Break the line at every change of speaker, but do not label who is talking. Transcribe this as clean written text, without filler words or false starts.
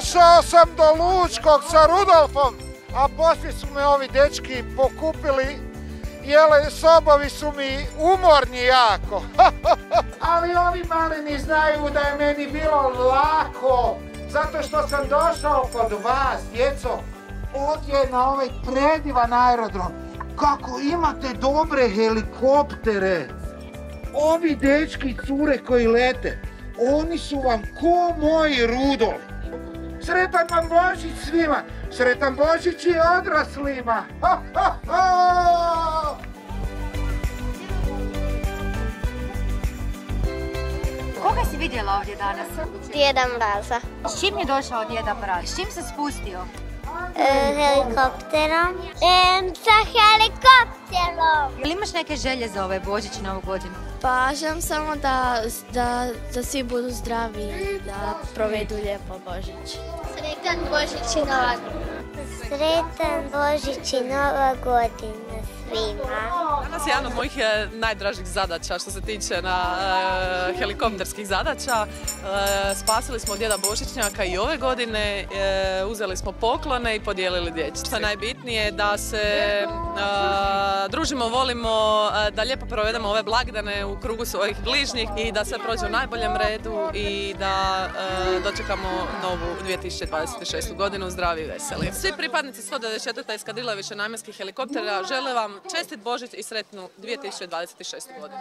Došao sam do Lučkog sa Rudolfom, a poslije su me ovi dečki pokupili, jele sobovi su mi umorni jako. Ali ovi maleni znaju da je meni bilo lako, zato što sam došao kod vas, djeco, ovdje na ovaj predivan aerodrom. Kako imate dobre helikoptere. Ovi dečki i cure koji lete, oni su vam ko moji Rudolf. Sretan vam Božić svima, sretan Božić i odraslima.
Koga si vidjela ovdje danas?
Djeda Mraza.
S čim je došao Djeda Mraz? S čim se spustio?
Helikopterom. Sa helikopterom.
Ili imaš neke želje za ovaj Božić i Novu godinu?
Pa želim samo da svi budu zdravi i da provedu lijepo Božić.
Sretan Božić i Nova godina. Sretan Božić i Nova godina svima.
Danas je jedan od mojih najdražih zadaća što se tiče helikopterskih zadaća. Spasili smo djeda Božićnjaka i ove godine, uzeli smo poklone i podijelili djeci. Što je najbitnije da se družimo, volimo, da lijepo provedemo ove blagdane u krugu svojih bližnjih i da sve prođe u najboljem redu i da dočekamo novu 2026. godinu zdravi i veseli. Svi pripadnici 194. eskadrile višenamjenskih helikoptera žele vam čestit Božić i sretnu 2026. godinu.